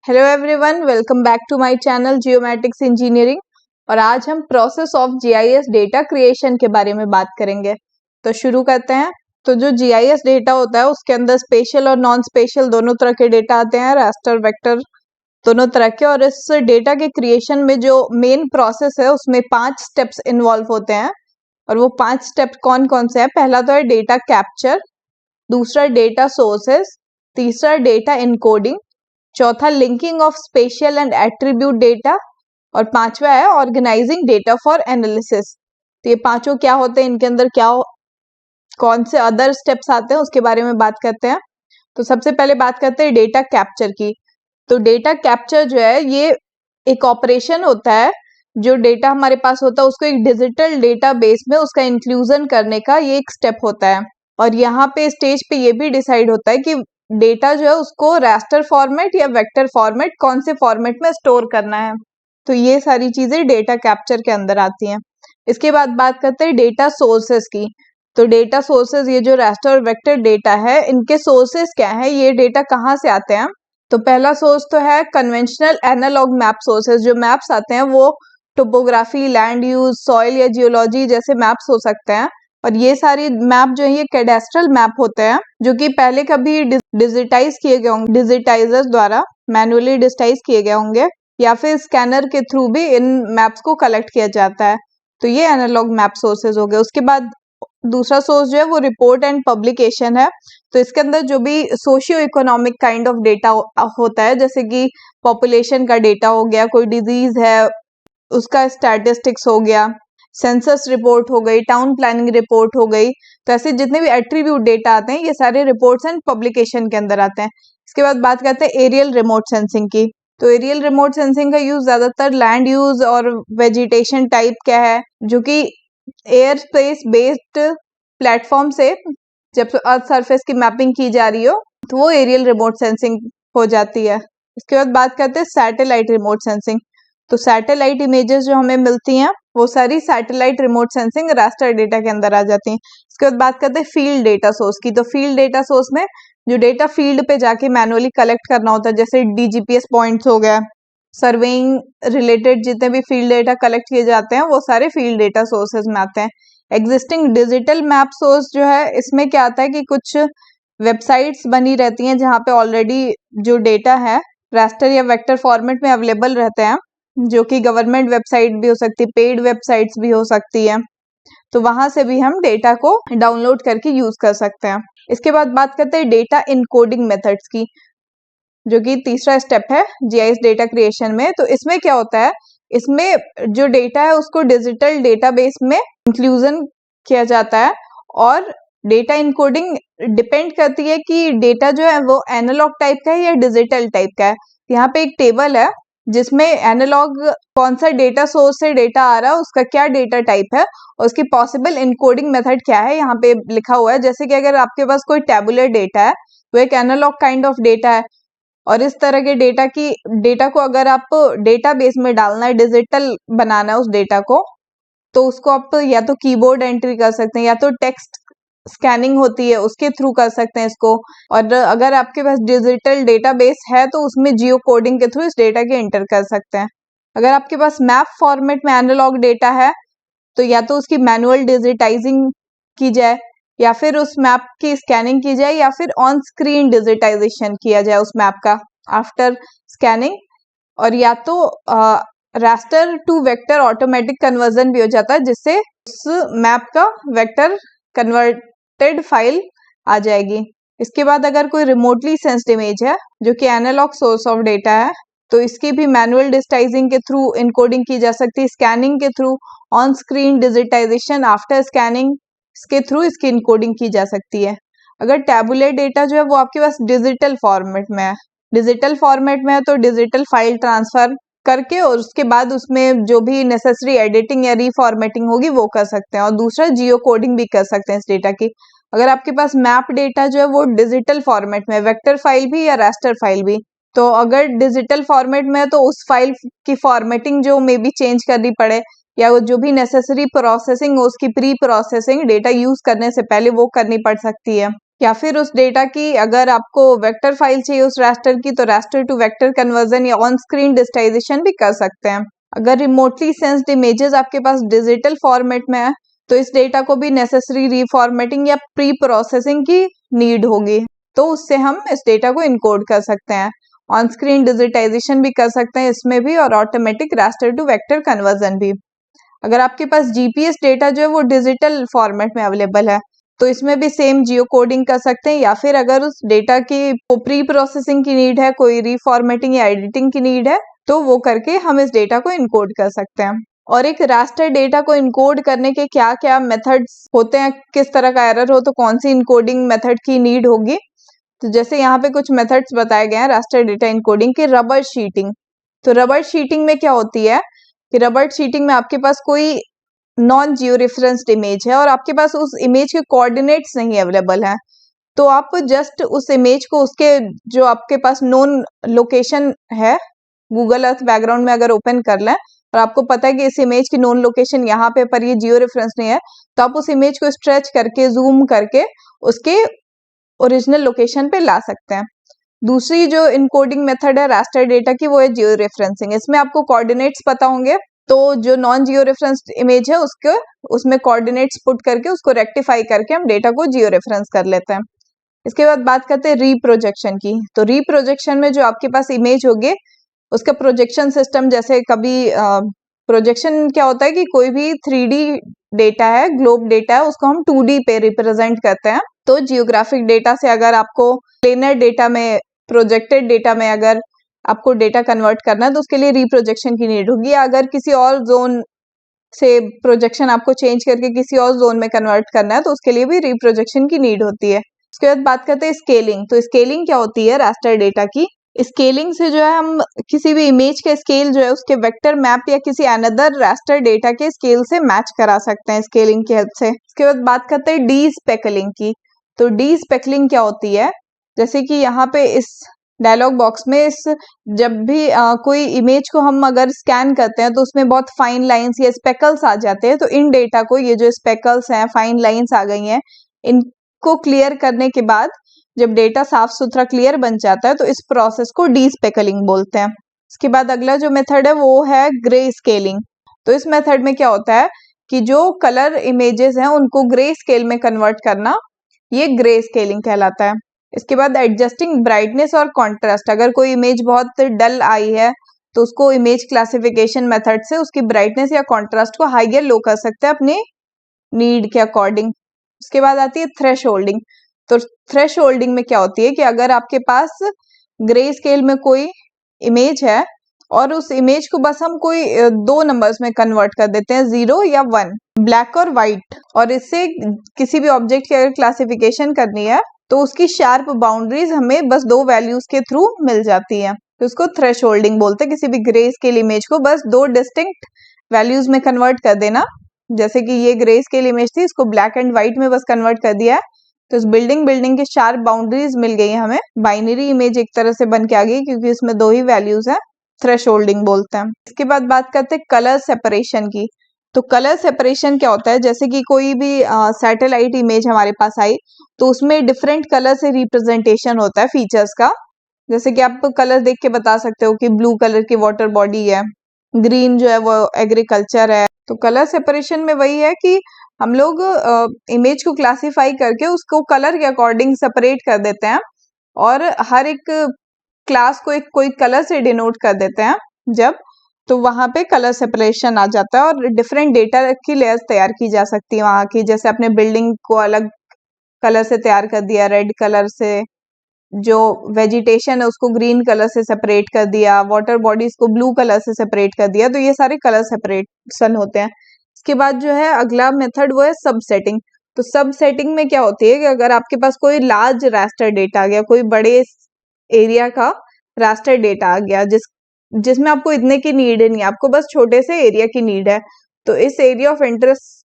Hello everyone, welcome back to my channel geometrics engineering. और आज हम process of GIS data creation के बारे में बात करेंगे। तो शुरू करते हैं। तो जो जीआईएस डेटा होता है उसके अंदर स्पेशल और नॉन स्पेशल दोनों तरह के डेटा आते हैं, रास्टर वेक्टर दोनों तरह के। और इस डेटा के क्रिएशन में जो मेन प्रोसेस है उसमें 5 स्टेप्स इन्वॉल्व होते हैं। और वो 5 स्टेप कौन कौन से हैं? पहला तो है डेटा कैप्चर, दूसरा डेटा सोर्सेस, तीसरा डेटा इनकोडिंग, चौथा linking of special and attribute data, और पांचवा है ऑर्गेनाइजिंग डेटा फॉर एनालिसिस। तो ये पांचों क्या होते हैं, इनके अंदर क्या कौन से अदर स्टेप्स आते हैं उसके बारे में बात करते हैं। तो सबसे पहले बात करते हैं डेटा कैप्चर की। तो डेटा कैप्चर जो है ये एक ऑपरेशन होता है। जो डेटा हमारे पास होता है उसको एक डिजिटल डेटा बेस में उसका इंक्लूजन करने का ये एक स्टेप होता है। और यहाँ पे स्टेज पे ये भी डिसाइड होता है कि डेटा जो है उसको रास्टर फॉर्मेट या वेक्टर फॉर्मेट कौन से फॉर्मेट में स्टोर करना है। तो ये सारी चीजें डेटा कैप्चर के अंदर आती हैं। इसके बाद बात करते हैं डेटा सोर्सेस की। तो डेटा सोर्सेस, ये जो रास्टर और वेक्टर डेटा है इनके सोर्सेस क्या है, ये डेटा कहाँ से आते हैं? तो पहला सोर्स तो है कन्वेंशनल एनालॉग मैप सोर्सेस। जो मैप्स आते हैं वो टोपोग्राफी, लैंड यूज, सॉइल या जियोलॉजी जैसे मैप्स हो सकते हैं। और ये सारी मैप जो है ये कैडेस्ट्रल मैप होते हैं जो कि पहले कभी डिजिटाइज किए गए होंगे, डिजिटाइजर्स द्वारा मैनुअली डिजिटाइज किए गए होंगे, या फिर स्कैनर के थ्रू भी इन मैप्स को कलेक्ट किया जाता है। तो ये एनालॉग मैप सोर्सेज हो गए। उसके बाद दूसरा सोर्स जो है वो रिपोर्ट एंड पब्लिकेशन है। तो इसके अंदर जो भी socio economic kind of data होता है, जैसे कि पॉपुलेशन का डेटा हो गया, कोई डिजीज है उसका स्टैटिस्टिक्स हो गया, सेंसस रिपोर्ट हो गई, टाउन प्लानिंग रिपोर्ट हो गई। तो ऐसे जितने भी एट्रीब्यूट डेटा आते हैं ये सारे रिपोर्ट्स एंड पब्लिकेशन के अंदर आते हैं। इसके बाद बात करते हैं एरियल रिमोट सेंसिंग की। तो एरियल रिमोट सेंसिंग का यूज ज्यादातर लैंड यूज और वेजिटेशन टाइप का है, जो कि एयर स्पेस बेस्ड प्लेटफॉर्म से जब अर्थ सरफेस की मैपिंग की जा रही हो तो वो एरियल रिमोट सेंसिंग हो जाती है। इसके बाद बात करते हैं सैटेलाइट रिमोट सेंसिंग। तो सैटेलाइट इमेजेस जो हमें मिलती हैं वो सारी satellite remote sensing raster data के अंदर आ जाती हैं। इसके बाद बात करते हैं फील्ड डेटा सोर्स की। तो फील्ड डेटा सोर्स में जो डेटा फील्ड पे जाके मैनुअली कलेक्ट करना होता है, जैसे डीजीपीएस पॉइंट्स हो गया, सर्वेइंग रिलेटेड जितने भी फील्ड डेटा कलेक्ट किए जाते हैं वो सारे फील्ड डेटा सोर्सेज में आते हैं। एग्जिस्टिंग डिजिटल मैप सोर्स जो है इसमें क्या आता है कि कुछ वेबसाइट्स बनी रहती हैं जहाँ पे ऑलरेडी जो डेटा है रास्टर या वेक्टर फॉर्मेट में अवेलेबल रहते हैं, जो कि गवर्नमेंट वेबसाइट भी हो सकती है, पेड वेबसाइट्स भी हो सकती है। तो वहां से भी हम डेटा को डाउनलोड करके यूज कर सकते हैं। इसके बाद बात करते हैं डेटा इनकोडिंग मेथड्स की, जो कि तीसरा स्टेप है जीआईएस डेटा क्रिएशन में। तो इसमें क्या होता है, इसमें जो डेटा है उसको डिजिटल डेटाबेस में इंक्लूजन किया जाता है। और डेटा इनकोडिंग डिपेंड करती है कि डेटा जो है वो एनालॉग टाइप का है या डिजिटल टाइप का है। यहाँ पे एक टेबल है जिसमें एनालॉग कौन सा डेटा सोर्स से डेटा आ रहा है, उसका क्या डेटा टाइप है और उसकी पॉसिबल इनकोडिंग मेथड क्या है, यहाँ पे लिखा हुआ है। जैसे कि अगर आपके पास कोई टेबुलर डेटा है वो एक एनालॉग काइंड ऑफ डेटा है, और इस तरह के डेटा को अगर आप डेटा बेस में डालना है, डिजिटल बनाना है उस डेटा को, तो उसको आप या तो कीबोर्ड एंट्री कर सकते हैं या तो टेक्स्ट स्कैनिंग होती है उसके थ्रू कर सकते हैं इसको। और अगर आपके पास डिजिटल डेटाबेस है तो उसमें जियो कोडिंग के थ्रू इस डेटा के एंटर कर सकते हैं। अगर आपके पास मैप फॉर्मेट में एनालॉग डेटा है तो या तो उसकी मैनुअल डिजिटाइजिंग की जाए, या फिर उस मैप की स्कैनिंग की जाए, या फिर ऑन स्क्रीन डिजिटाइजेशन किया जाए उस मैप का आफ्टर स्कैनिंग। और या तो raster to vector automatic conversion भी हो जाता है, जिससे उस मैप का वेक्टर कन्वर्टेड फाइल आ जाएगी। इसके बाद अगर कोई रिमोटली सेंस्ड इमेज है जो कि एनालॉग सोर्स ऑफ डेटा है, तो इसकी भी मैनुअल डिजिटाइजिंग के थ्रू इनकोडिंग की जा सकती है, स्कैनिंग के through, on screen digitisation after scanning के थ्रू इसकी इनकोडिंग की जा सकती है। अगर टैबुलर डेटा जो है वो आपके पास डिजिटल फॉर्मेट में है, डिजिटल फॉर्मेट में है तो डिजिटल फाइल ट्रांसफर करके और उसके बाद उसमें जो भी नेसेसरी एडिटिंग या रीफॉर्मेटिंग होगी वो कर सकते हैं। और दूसरा जियो कोडिंग भी कर सकते हैं इस डेटा की। अगर आपके पास मैप डेटा जो है वो डिजिटल फॉर्मेट में, वेक्टर फाइल भी या रास्टर फाइल भी, तो अगर डिजिटल फॉर्मेट में है तो उस फाइल की फॉर्मेटिंग जो मे बी चेंज करनी पड़े, या जो भी नेसेसरी प्रोसेसिंग हो उसकी प्री प्रोसेसिंग डेटा यूज करने से पहले वो करनी पड़ सकती है। या फिर उस डेटा की अगर आपको वेक्टर फाइल चाहिए उस रास्टर की, तो रास्टर टू वेक्टर कन्वर्जन या ऑन स्क्रीन डिजिटाइजेशन भी कर सकते हैं। अगर रिमोटली सेंस्ड इमेजेस आपके पास डिजिटल फॉर्मेट में है, तो इस डेटा को भी नेसेसरी रीफॉर्मेटिंग या प्री प्रोसेसिंग की नीड होगी, तो उससे हम इस डेटा को इनकोड कर सकते हैं। ऑन स्क्रीन डिजिटाइजेशन भी कर सकते हैं इसमें भी, और automatic raster to vector conversion भी। अगर आपके पास जीपीएस डेटा जो है वो डिजिटल फॉर्मेट में अवेलेबल है, तो इसमें भी सेम जियो कोडिंग कर सकते हैं, या फिर अगर उस डेटा की प्री प्रोसेसिंग की नीड है, कोई रीफॉर्मेटिंग या एडिटिंग की नीड है, तो वो करके हम इस डेटा को इनकोड कर सकते हैं। और एक रास्टर डेटा को इनकोड करने के क्या क्या मेथड्स होते हैं, किस तरह का एरर हो तो कौन सी इनकोडिंग मेथड की नीड होगी। तो जैसे यहाँ पे कुछ मेथड्स बताए गए हैं रास्टर डेटा इनकोडिंग के। रबर शीटिंग, तो रबर शीटिंग में क्या होती है कि रबर शीटिंग में आपके पास कोई नॉन जियो रेफरेंस्ड इमेज है और आपके पास उस इमेज के कोऑर्डिनेट्स नहीं अवेलेबल हैं, तो आप जस्ट उस इमेज को उसके जो आपके पास नोन लोकेशन है, गूगल अर्थ बैकग्राउंड में अगर ओपन कर लें और आपको पता है कि इस इमेज की नोन लोकेशन यहाँ पे पर ये जियो रेफरेंस नहीं है, तो आप उस इमेज को स्ट्रेच करके जूम करके उसके ओरिजिनल लोकेशन पे ला सकते हैं। दूसरी जो इनकोडिंग मेथड है रास्टर डेटा की, वो है जियो रेफरेंसिंग। इसमें आपको कोऑर्डिनेट्स पता होंगे, तो जो नॉन जियो रेफरेंस इमेज है उसके उसमें कोऑर्डिनेट्स पुट करके उसको रेक्टिफाई करके हम डेटा को जियो रेफरेंस कर लेते हैं। इसके बाद बात करते हैं रीप्रोजेक्शन की। तो रीप्रोजेक्शन में जो आपके पास इमेज होगी उसका प्रोजेक्शन सिस्टम, जैसे कभी प्रोजेक्शन क्या होता है कि कोई भी 3D डेटा है, ग्लोब डेटा है, उसको हम 2D पे रिप्रेजेंट करते हैं। तो जियोग्राफिक डेटा से अगर आपको प्लेनर डेटा में, प्रोजेक्टेड डेटा में अगर आपको डेटा कन्वर्ट करना है तो उसके लिए रीप्रोजेक्शन की नीड होगी। अगर किसी और जोन से प्रोजेक्शन आपको चेंज करके किसी और जोन में कन्वर्ट करना है तो उसके लिए भी रीप्रोजेक्शन की नीड होती है। उसके बाद बात करते हैं स्केलिंग। तो स्केलिंग क्या होती है रास्टर डेटा की? स्केलिंग से जो है हम किसी भी इमेज का स्केल जो है उसके वेक्टर मैप या किसी अनदर रास्टर डेटा के स्केल से मैच करा सकते हैं स्केलिंग की हेल्प से। इसके बाद बात करते हैं डी स्पेकलिंग की। तो डी स्पेकलिंग क्या होती है? जैसे कि यहाँ पे इस डायलॉग बॉक्स में इस जब भी कोई इमेज को हम अगर स्कैन करते हैं तो उसमें बहुत फाइन लाइंस या स्पेकल्स आ जाते हैं, तो इन डेटा को, ये जो स्पेकल्स हैं, फाइन लाइंस आ गई हैं, इनको क्लियर करने के बाद जब डेटा साफ सुथरा क्लियर बन जाता है तो इस प्रोसेस को डी स्पेकलिंग बोलते हैं। इसके बाद अगला जो मेथड है वो है ग्रे स्केलिंग। तो इस मेथड में क्या होता है कि जो कलर इमेजेस हैं उनको ग्रे स्केल में कन्वर्ट करना, ये ग्रे स्केलिंग कहलाता है। इसके बाद एडजस्टिंग ब्राइटनेस और कॉन्ट्रास्ट। अगर कोई इमेज बहुत डल आई है तो उसको इमेज क्लासिफिकेशन मेथड से उसकी ब्राइटनेस या कॉन्ट्रास्ट को हाई या लो कर सकते हैं अपनी नीड के अकॉर्डिंग। उसके बाद आती है थ्रेश होल्डिंग। तो थ्रेश होल्डिंग में क्या होती है कि अगर आपके पास ग्रे स्केल में कोई इमेज है और उस इमेज को बस हम कोई दो नंबर्स में कन्वर्ट कर देते हैं, 0 या 1, ब्लैक और व्हाइट, और इससे किसी भी ऑब्जेक्ट की अगर क्लासिफिकेशन करनी है तो उसकी शार्प बाउंड्रीज हमें बस दो वैल्यूज के थ्रू मिल जाती है, तो उसको थ्रेश होल्डिंग बोलते हैं। किसी भी ग्रे स्केल इमेज को बस दो डिस्टिंक्ट वैल्यूज में कन्वर्ट कर देना। जैसे कि ये ग्रे स्केल इमेज थी, इसको ब्लैक एंड व्हाइट में बस कन्वर्ट कर दिया है, तो इस बिल्डिंग की शार्प बाउंड्रीज मिल गई है हमें। बाइनरी इमेज एक तरह से बन के आ गई क्योंकि इसमें दो ही वैल्यूज है, थ्रेश होल्डिंग बोलते हैं। इसके बाद बात करते हैं कलर सेपरेशन की। तो कलर सेपरेशन क्या होता है? जैसे कि कोई भी सैटेलाइट इमेज हमारे पास आई तो उसमें डिफरेंट कलर से रिप्रेजेंटेशन होता है फीचर्स का। जैसे कि आप कलर देख के बता सकते हो कि ब्लू कलर की वाटर बॉडी है, ग्रीन जो है वो एग्रीकल्चर है। तो कलर सेपरेशन में वही है कि हम लोग इमेज को क्लासीफाई करके उसको कलर के अकॉर्डिंग सेपरेट कर देते हैं और हर एक क्लास को एक कोई कलर से डिनोट कर देते हैं जब, तो वहां पे कलर सेपरेशन आ जाता है और डिफरेंट डेटा की लेयर्स तैयार की जा सकती है वहां की। जैसे अपने बिल्डिंग को अलग कलर से तैयार कर दिया, रेड कलर से, जो वेजिटेशन है उसको ग्रीन कलर से सेपरेट कर दिया, वाटर बॉडीज को ब्लू कलर से सेपरेट कर दिया, तो ये सारे कलर सेपरेशन होते हैं। इसके बाद जो है अगला मेथड वो है सब सेटिंग। तो सब सेटिंग में क्या होती है कि अगर आपके पास कोई लार्ज रास्टर डेटा आ गया, कोई बड़े एरिया का रास्टर डेटा आ गया जिसमें आपको इतने की नीड नहीं है, आपको बस छोटे से एरिया की नीड है, तो इस एरिया ऑफ इंटरेस्ट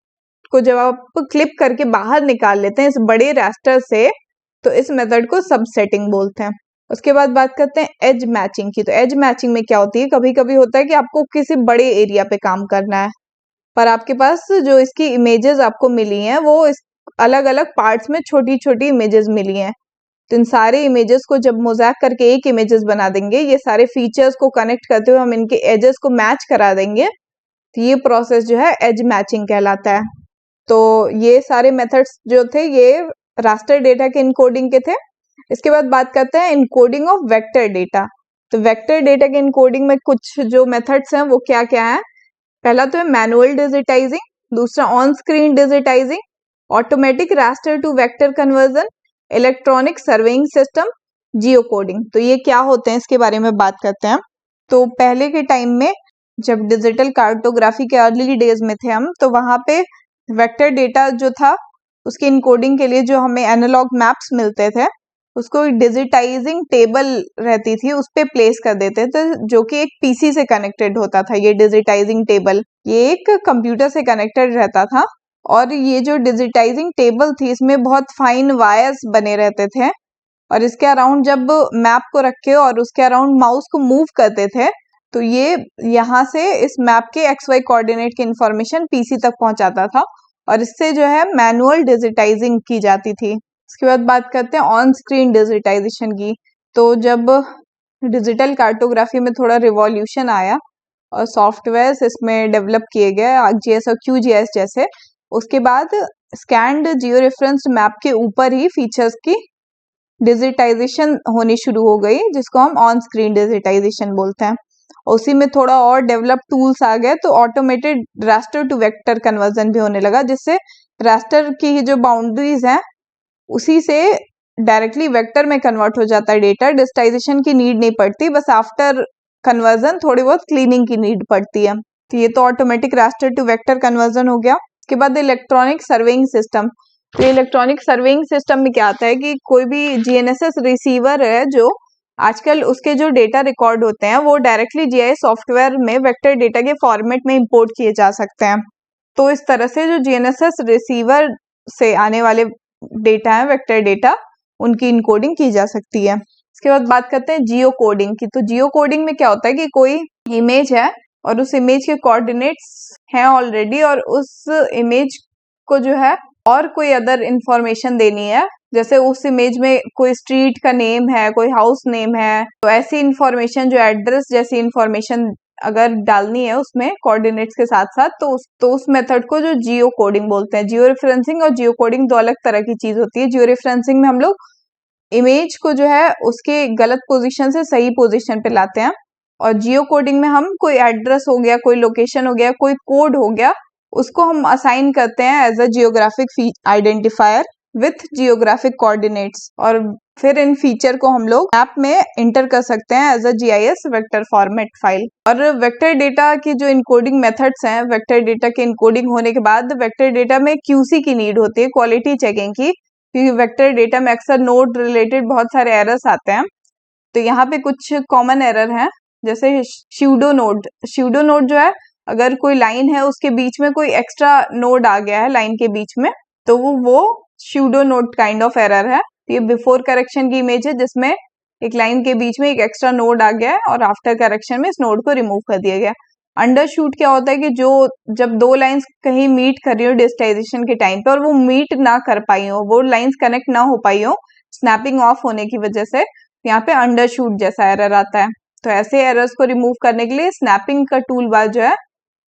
को जब आप क्लिप करके बाहर निकाल लेते हैं इस बड़े रास्टर से, तो इस मेथड को सब सेटिंग बोलते हैं। उसके बाद बात करते हैं एज मैचिंग की। तो एज मैचिंग में क्या होती है, कभी कभी होता है कि आपको किसी बड़े एरिया पे काम करना है पर आपके पास जो इसकी इमेजेस आपको मिली हैं वो इस अलग अलग पार्ट्स में छोटी छोटी इमेजेस मिली हैं। तो इन सारे इमेजेस को जब मोज़ैक करके एक इमेजेस बना देंगे, ये सारे फीचर्स को कनेक्ट करते हुए हम इनके एजेस को मैच करा देंगे, तो ये प्रोसेस जो है एज मैचिंग कहलाता है। तो ये सारे मेथड्स जो थे ये रास्टर डेटा के इनकोडिंग के थे। इसके बाद बात करते हैं इनकोडिंग ऑफ वेक्टर डेटा। तो वेक्टर डेटा के इनकोडिंग में कुछ जो मेथड्स हैं वो क्या क्या है? पहला तो है मैनुअल डिजिटाइजिंग, दूसरा on screen digitising, automatic raster to vector conversion, electronic surveying system, geocoding. तो ये क्या होते हैं इसके बारे में बात करते हैं। तो पहले के टाइम में जब डिजिटल कार्टोग्राफी के अर्ली डेज में थे हम, तो वहां पे वेक्टर डेटा जो था उसकी इनकोडिंग के लिए जो हमें एनालॉग मैप्स मिलते थे उसको डिजिटाइजिंग टेबल रहती थी उस पे प्लेस कर देते थे, जो कि एक पीसी से कनेक्टेड होता था। ये डिजिटाइजिंग टेबल ये एक कंप्यूटर से कनेक्टेड रहता था, और ये जो डिजिटाइजिंग टेबल थी इसमें बहुत फाइन वायर्स बने रहते थे, और इसके अराउंड जब मैप को रख के और उसके अराउंड माउस को मूव करते थे तो ये यहाँ से इस मैप के एक्स वाई कोऑर्डिनेट की इंफॉर्मेशन पीसी तक पहुंचाता था, और इससे जो है मैनुअल डिजिटाइजिंग की जाती थी। इसके बाद बात करते हैं ऑन स्क्रीन डिजिटाइजेशन की। तो जब डिजिटल कार्टोग्राफी में थोड़ा रिवॉल्यूशन आया और सॉफ्टवेयर इसमें डेवलप किए गए आर्कजीएस और क्यूजीएस जैसे, उसके बाद स्कैन्ड जियो रेफरेंस्ड मैप के ऊपर ही फीचर्स की डिजिटाइजेशन होनी शुरू हो गई, जिसको हम ऑन स्क्रीन डिजिटाइजेशन बोलते हैं। उसी में थोड़ा और डेवलप टूल्स आ गए, तो automated raster to vector conversion भी होने लगा, जिससे रास्टर की जो बाउंड्रीज हैं उसी से डायरेक्टली वेक्टर में कन्वर्ट हो जाता है डेटा। डिजिटाइजेशन की नीड नहीं पड़ती, बस आफ्टर कन्वर्जन थोड़ी बहुत क्लीनिंग की नीड पड़ती है। तो ये तो automatic raster to vector conversion हो गया। इसके बाद इलेक्ट्रॉनिक सर्वेइंग सिस्टम। तो इलेक्ट्रॉनिक सर्वेइंग सिस्टम में क्या आता है कि कोई भी जीएनएसएस रिसीवर है जो आजकल उसके जो डेटा रिकॉर्ड होते हैं वो डायरेक्टली जीआईएस सॉफ्टवेयर में वेक्टर डेटा के फॉर्मेट में इंपोर्ट किए जा सकते हैं। तो इस तरह से जो जीएनएसएस रिसीवर से आने वाले डेटा है वेक्टर डेटा, उनकी इनकोडिंग की जा सकती है। इसके बाद बात करते हैं जियो कोडिंग की। तो जियो कोडिंग में क्या होता है कि कोई इमेज है और उस इमेज के कोऑर्डिनेट्स हैं ऑलरेडी, और उस इमेज को जो है और कोई अदर इंफॉर्मेशन देनी है, जैसे उस इमेज में कोई स्ट्रीट का नेम है, कोई हाउस नेम है, तो ऐसी इंफॉर्मेशन जो एड्रेस जैसी इंफॉर्मेशन अगर डालनी है उसमें कोऑर्डिनेट्स के साथ साथ, तो उस मेथड को जो जियो कोडिंग बोलते हैं। जियो रेफरेंसिंग और जियो कोडिंग दो अलग तरह की चीज होती है। जियो रेफरेंसिंग में हम लोग इमेज को जो है उसके गलत पोजीशन से सही पोजीशन पे लाते हैं, और जियो कोडिंग में हम कोई एड्रेस हो गया, कोई लोकेशन हो गया, कोई कोड हो गया, उसको हम असाइन करते हैं as a geographic identifier with geographic coordinates, और फिर इन फीचर को हम लोग ऐप में इंटर कर सकते हैं as a GIS vector format file. और वेक्टर डेटा की जो इनकोडिंग मेथड्स हैं, वेक्टर डेटा के इनकोडिंग होने के बाद वेक्टर डेटा में क्यूसी की नीड होती है, क्वालिटी चेकिंग की, क्योंकि वेक्टर डेटा में अक्सर नोड रिलेटेड बहुत सारे एरर्स आते हैं। तो यहाँ पे कुछ कॉमन एरर हैं, जैसे स्यूडो नोड जो है, अगर कोई लाइन है उसके बीच में कोई एक्स्ट्रा नोड आ गया है लाइन के बीच में, तो वो pseudo node kind of error है। ये बिफोर करेक्शन की इमेज है जिसमें एक लाइन के बीच में एक एक्स्ट्रा नोड आ गया है और आफ्टर करेक्शन में इस नोड को रिमूव कर दिया गया। अंडरशूट क्या होता है कि जब दो लाइंस कहीं मीट कर रही हो डिजिटाइजेशन के टाइम पे और वो मीट ना कर पाई हो, वो लाइंस कनेक्ट ना हो पाई हो स्नैपिंग ऑफ होने की वजह से, यहाँ पे अंडरशूट जैसा एरर आता है। तो ऐसे एरर्स को रिमूव करने के लिए स्नैपिंग का टूल बार जो है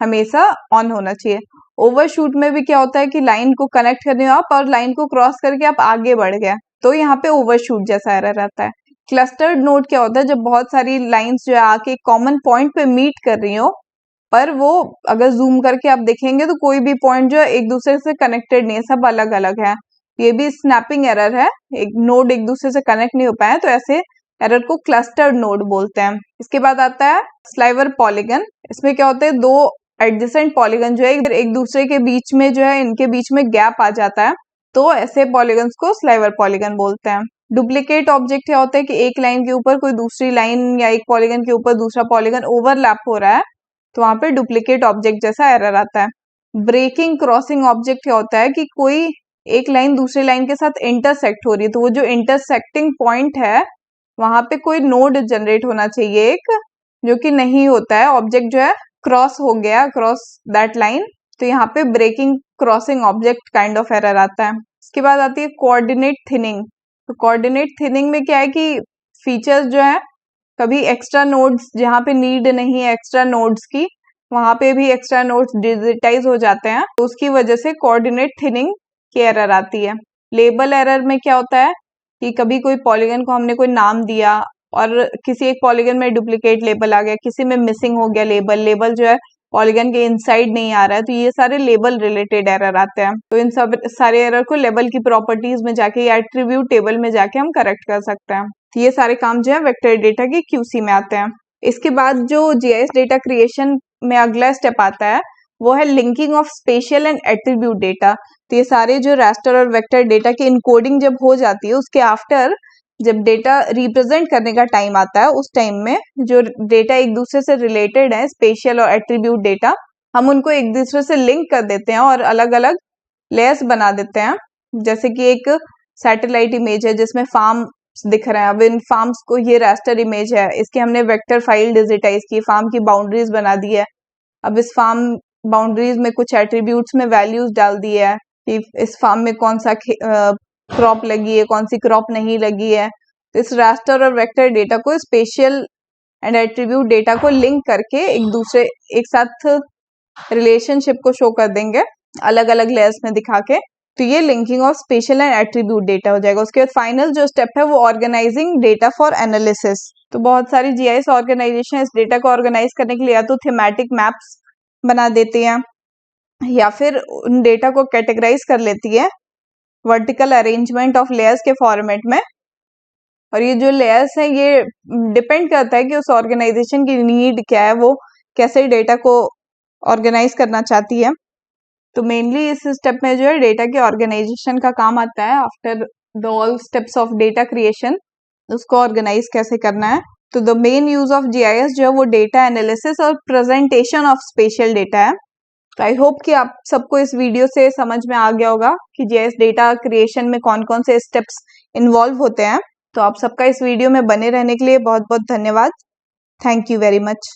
हमेशा ऑन होना चाहिए। ओवरशूट में भी क्या होता है कि लाइन को कनेक्ट करने हो आप और लाइन को क्रॉस करके आप आगे बढ़ गए, तो यहाँ पे ओवरशूट जैसा एरर आता है। क्लस्टर्ड नोड क्या होता है, जब बहुत सारी लाइंस जो है आके कॉमन पॉइंट पे मीट कर रही हो, पर वो अगर जूम करके आप देखेंगे तो कोई भी पॉइंट जो है एक दूसरे से कनेक्टेड नहीं है, सब अलग अलग है। ये भी स्नैपिंग एरर है, एक नोड एक दूसरे से कनेक्ट नहीं हो पाया, तो ऐसे एरर को क्लस्टर्ड नोड बोलते हैं। इसके बाद आता है स्लाइवर पॉलीगन। इसमें क्या होता है, दो एडजेसेंट पॉलीगन जो है एक दूसरे के बीच में जो है इनके बीच में गैप आ जाता है, तो ऐसे पॉलीगन्स को स्लाइवर पॉलीगन बोलते हैं। डुप्लीकेट ऑब्जेक्ट क्या होता है कि एक लाइन के ऊपर कोई दूसरी लाइन या एक पॉलीगन के ऊपर दूसरा पॉलीगन ओवरलैप हो रहा है, तो वहां पे डुप्लीकेट ऑब्जेक्ट जैसा एरर आता है। ब्रेकिंग क्रॉसिंग ऑब्जेक्ट क्या होता है कि कोई एक लाइन दूसरी लाइन के साथ इंटरसेक्ट हो रही है, तो वो जो इंटरसेक्टिंग पॉइंट है वहां पे कोई नोड जनरेट होना चाहिए एक, जो कि नहीं होता है, ऑब्जेक्ट जो है क्रॉस हो गया क्रॉस दैट लाइन, तो यहाँ पे breaking crossing object kind of error आता है। उसके बाद आती है कोऑर्डिनेट थिनिंग। तो कोऑर्डिनेट थिनिंग में क्या है कि फीचर्स जो है, कभी एक्स्ट्रा नोड्स जहाँ पे नीड नहीं है एक्स्ट्रा नोड्स की, वहां पे भी एक्स्ट्रा नोड्स डिजिटाइज हो जाते हैं, तो उसकी वजह से कोऑर्डिनेट थिनिंग की एरर आती है। लेबल एरर में क्या होता है कि कभी कोई पॉलीगन को हमने कोई नाम दिया और किसी एक पॉलीगन में डुप्लीकेट लेबल आ गया, किसी में मिसिंग हो गया लेबल, लेबल जो है पॉलीगन के इनसाइड नहीं आ रहा है, तो ये सारे लेबल रिलेटेड एरर आते हैं। तो इन सब सारे एरर को लेबल की प्रॉपर्टीज में जाके या एट्रीब्यूट टेबल में जाके हम करेक्ट कर सकते हैं। तो ये सारे काम जो है वेक्टर डेटा की क्यूसी में आते हैं। इसके बाद जो जीआईएस डेटा क्रिएशन में अगला स्टेप आता है वो है linking of special and attribute data. तो ये सारे जो रास्टर और वेक्टर डेटा की इनकोडिंग जब हो जाती है, उसके आफ्टर जब डेटा रिप्रेजेंट करने का टाइम आता है, उस टाइम में जो डेटा एक दूसरे से रिलेटेड है, स्पेशल और एट्रीब्यूट डेटा, हम उनको एक दूसरे से लिंक कर देते हैं और अलग अलग लेयर्स बना देते हैं। जैसे कि एक सैटेलाइट इमेज है जिसमें फार्म दिख रहे हैं, अब इन फार्म्स को, ये रास्टर इमेज है, इसकी हमने वेक्टर फाइल डिजिटाइज की, फार्म की बाउंड्रीज बना दी है। अब इस फार्म बाउंड्रीज में कुछ एट्रीब्यूट्स में वैल्यूज डाल दी है कि इस फार्म में कौन सा क्रॉप लगी है, कौन सी क्रॉप नहीं लगी है। तो इस रास्टर और वेक्टर डेटा को स्पेशल एंड एट्रीब्यूट डेटा को लिंक करके एक साथ रिलेशनशिप को शो कर देंगे अलग अलग लेयर्स में दिखा के। तो ये linking of special and attribute data हो जाएगा। उसके बाद फाइनल जो स्टेप है वो ऑर्गेनाइजिंग डेटा फॉर एनालिसिस। तो बहुत सारी जीआईएस ऑर्गेनाइजेशन इस डेटा को ऑर्गेनाइज करने के लिए या तो थीमेटिक मैप्स बना देती हैं या फिर उन डेटा को कैटेगराइज कर लेती है वर्टिकल अरेंजमेंट ऑफ लेयर्स के फॉर्मेट में। और ये जो लेयर्स हैं ये डिपेंड करता है कि उस ऑर्गेनाइजेशन की नीड क्या है, वो कैसे डेटा को ऑर्गेनाइज करना चाहती है। तो मेनली इस स्टेप में जो है डेटा के ऑर्गेनाइजेशन का काम आता है। After the all steps of data creation, उसको ऑर्गेनाइज कैसे करना है। तो the main use of GIS जो है वो डेटा एनालिसिस और प्रेजेंटेशन ऑफ स्पेशल डेटा है। तो आई होप कि आप सबको इस वीडियो से समझ में आ गया होगा कि जीआईएस डेटा क्रिएशन में कौन कौन से स्टेप्स इन्वॉल्व होते हैं। तो आप सबका इस वीडियो में बने रहने के लिए बहुत बहुत धन्यवाद। Thank you very much.